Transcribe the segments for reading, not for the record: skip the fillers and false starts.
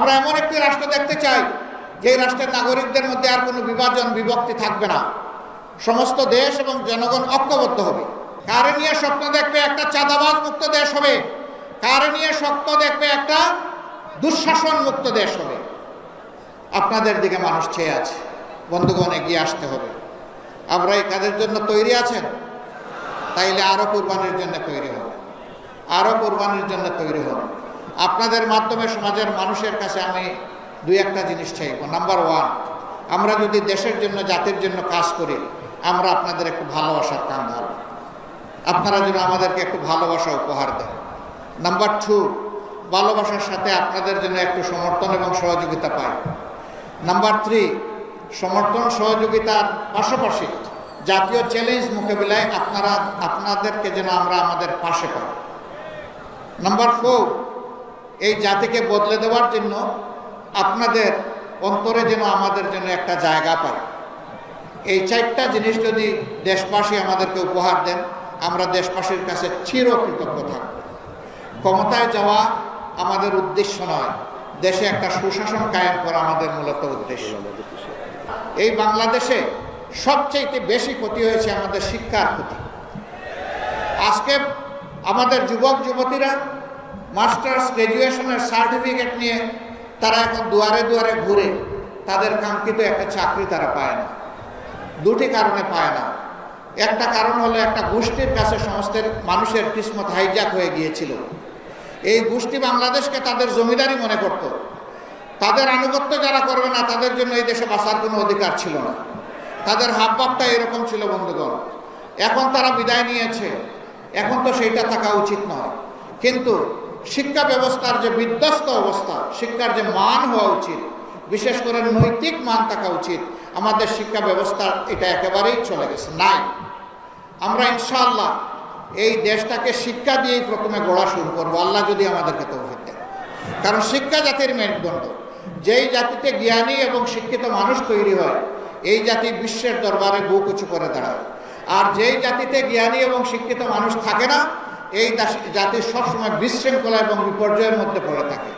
আমরা এমন একটি রাষ্ট্র দেখতে চাই যে রাষ্ট্রের নাগরিকদের মধ্যে আর কোনো বিভাজন বিভক্তি থাকবে না। সমস্ত দেশ এবং জনগণ ঐক্যবদ্ধ হবে। কারে নিয়ে স্বপ্ন দেখবে একটা চাঁদাবাজ মুক্ত দেশ হবে, কারে নিয়ে স্বপ্ন দেখবে একটা দুঃশাসন মুক্ত দেশ হবে। আপনাদের দিকে মানুষ চেয়ে আছে। বন্ধুগণ, এগিয়ে আসতে হবে। আমরা এই কাজের জন্য তৈরি আছেন? তাইলে আরো কুরবানির জন্য তৈরি হবে, আরো কুরবানির জন্য তৈরি হবে। আপনাদের মাধ্যমে সমাজের মানুষের কাছে আমি দুই একটা জিনিস চাইব। নাম্বার ওয়ান, আমরা যদি দেশের জন্য জাতির জন্য কাজ করি, আমরা আপনাদের একটু ভালোবাসার কান ধরব, আপনারা যেন আমাদেরকে একটু ভালোবাসা উপহার দেন। নাম্বার টু, ভালোবাসার সাথে আপনাদের জন্য একটু সমর্থন এবং সহযোগিতা পাই। নাম্বার থ্রি, সমর্থন সহযোগিতার পাশাপাশি জাতীয় চ্যালেঞ্জ মোকাবিলায় আপনাদেরকে যেন আমরা আমাদের পাশে পাই। নাম্বার ফোর, এই জাতিকে বদলে দেওয়ার জন্য আপনাদের অন্তরে যেন আমাদের জন্য একটা জায়গা পাই। এই চারটা জিনিস যদি দেশবাসী আমাদেরকে উপহার দেন, আমরা দেশবাসীর কাছে চিরকৃতজ্ঞ থাকব। ক্ষমতায় যাওয়া আমাদের উদ্দেশ্য নয়, দেশে একটা সুশাসন কায়েম করা আমাদের মূলত উদ্দেশ্য। এই বাংলাদেশে সবচেয়ে বেশি ক্ষতি হয়েছে আমাদের শিক্ষার ক্ষতি। আজকে আমাদের যুবক যুবতীরা মাস্টার্স গ্র্যাজুয়েশনের সার্টিফিকেট নিয়ে তারা এখন দুয়ারে দুয়ারে ঘুরে, তাদের কাঙ্ক্ষিত একটা চাকরি তারা পায় না। দুটি কারণে পায় না। একটা কারণ হলো একটা গোষ্ঠীর কাছে সমস্ত মানুষের কিসমত হাইজ্যাক হয়ে গিয়েছিল। এই গোষ্ঠী বাংলাদেশকে তাদের জমিদারি মনে করত। তাদের আনুগত্য যারা করবে না, তাদের জন্য এই দেশে বাঁচার কোনো অধিকার ছিল না। তাদের হাবভাবটা এরকম ছিল বন্ধুগণ। এখন তারা বিদায় নিয়েছে, এখন তো সেইটা থাকা উচিত নয়। কিন্তু শিক্ষা ব্যবস্থার যে বিধ্বস্ত অবস্থা, শিক্ষার যে মান হওয়া উচিত, বিশেষ করে নৈতিক মান থাকা উচিত, আমাদের শিক্ষা ব্যবস্থা এটা একেবারেই চলে গেছে, নাই। আমরা ইনশাআল্লাহ এই দেশটাকে শিক্ষা দিয়েই প্রথমে গড়া শুরু করবো, আল্লাহ যদি আমাদেরকে তৌফিক দেন। কারণ শিক্ষা জাতির মেরুদণ্ড। যেই জাতিতে জ্ঞানী এবং শিক্ষিত মানুষ তৈরি হয়, এই জাতি বিশ্বের দরবারে বুক উঁচু করে দাঁড়ায়। আর যেই জাতিতে জ্ঞানী এবং শিক্ষিত মানুষ থাকে না, এই জাতি সবসময় বিশৃঙ্খলা এবং বিপর্যয়ের মধ্যে পড়ে থাকে।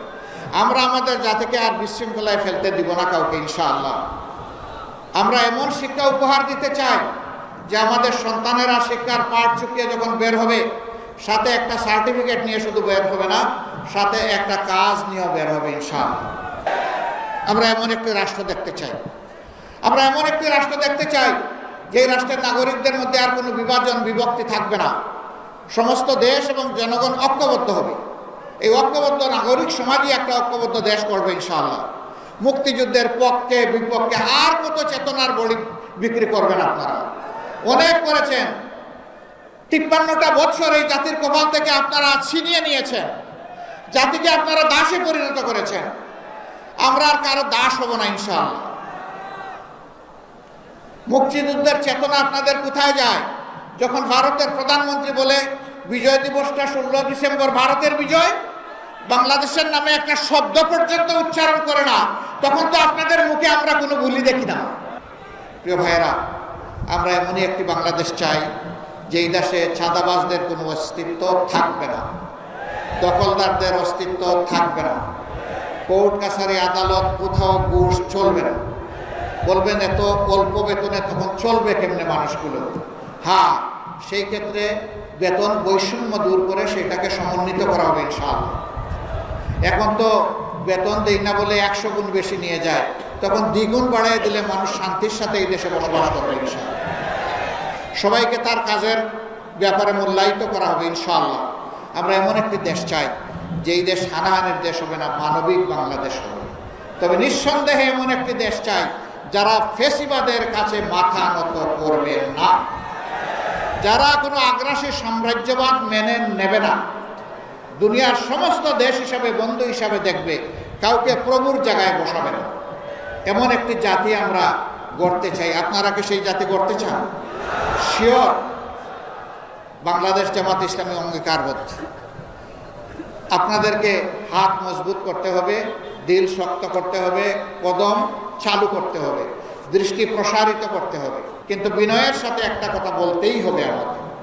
আমরা আমাদের জাতিকে আর বিশৃঙ্খলায় ফেলতে দিব না কাউকে, ইনশাআল্লাহ। আমরা এমন শিক্ষা উপহার দিতে চাই যে আমাদের সন্তানেরা শিক্ষার পাঠ চুকিয়ে যখন বের হবে, সাথে একটা সার্টিফিকেট নিয়ে শুধু বের হবে না, সাথে একটা কাজ নিয়েও বের হবে, ইনশাআল্লাহ। আমরা এমন একটি রাষ্ট্র দেখতে চাই, আমরা এমন একটি রাষ্ট্র দেখতে চাই যে রাষ্ট্রের নাগরিকদের মধ্যে আর কোনো বিভাজন বিভক্তি থাকবে না। সমস্ত দেশ এবং জনগণ ঐক্যবদ্ধ হবে। এই ঐক্যবদ্ধ নাগরিক সমাজই একটা ঐক্যবদ্ধ দেশ করবে, ইনশাআল্লাহ। মুক্তিযুদ্ধের পক্ষে বিপক্ষে আর কত চেতনার বড়ি বিক্রি করবেন আপনারা? অনেক করেছেন। 53টা বছর এই জাতির কপাল থেকে আপনারা ছিনিয়ে নিয়েছেন, জাতিকে আপনারা দাসে পরিণত করেছেন। আমরা আর কারো দাস হব না, ইনশাআল্লাহ। মুক্তিযুদ্ধের চেতনা আপনাদের কোথায় যায়? যখন ভারতের প্রধানমন্ত্রী বলে বিজয় দিবসটা 16 ডিসেম্বর ভারতের বিজয়, বাংলাদেশের নামে একটা শব্দ পর্যন্ত উচ্চারণ করে না, তখন তো আপনাদের মুখে আমরা কোনো বুলি দেখি না। প্রিয় ভাইয়েরা, আমরা এমনই একটি বাংলাদেশ চাই যেই দেশে চাঁদাবাজদের কোনো অস্তিত্ব থাকবে না, দখলদারদের অস্তিত্ব থাকবে না, কোর্ট কাছারি আদালত কোথাও ঘুষ চলবে না। বলবেন এত অল্প বেতনে তখন চলবে কেমনে মানুষগুলো? হ্যাঁ, সেই ক্ষেত্রে বেতন বৈষম্য দূর করে সেটাকে সমন্বিত করা হবে, ইনশাআল্লাহ। এখন তো বেতন দেই না বলে 100 গুণ বেশি নিয়ে যায়, তখন দ্বিগুণ বাড়ায় দিলে মানুষ শান্তির সাথে এই দেশে বসবাস করবে, ইনশাআল্লাহ। সবাইকে তার কাজের ব্যাপারে মূল্যায়িত করা হবে, ইনশাআল্লাহ। আমরা এমন একটি দেশ চাই যেই দেশ হানাহানির দেশ হবে না, মানবিক বাংলাদেশ হবে। তবে নিঃসন্দেহে এমন একটি দেশ চাই যারা ফেসিবাদের কাছে মাথা নত করবে না, যারা কোনো আগ্রাসী সাম্রাজ্যবাদ মেনে নেবে না, দুনিয়ার সমস্ত দেশ হিসাবে বন্ধু হিসাবে দেখবে, কাউকে প্রভুর জায়গায় বসাবে না। এমন একটি জাতি আমরা গড়তে চাই। আপনারা কি সেই জাতি গড়তে চান? শিওর। বাংলাদেশ জামাত ইসলামী অঙ্গীকারবদ্ধ। আপনাদেরকে হাত মজবুত করতে হবে, দিল শক্ত করতে হবে, কদম চালু করতে হবে, দৃষ্টি প্রসারিত করতে হবে। কিন্তু বিনয়ের সাথে একটা কথা বলতেই হবে আমাদের,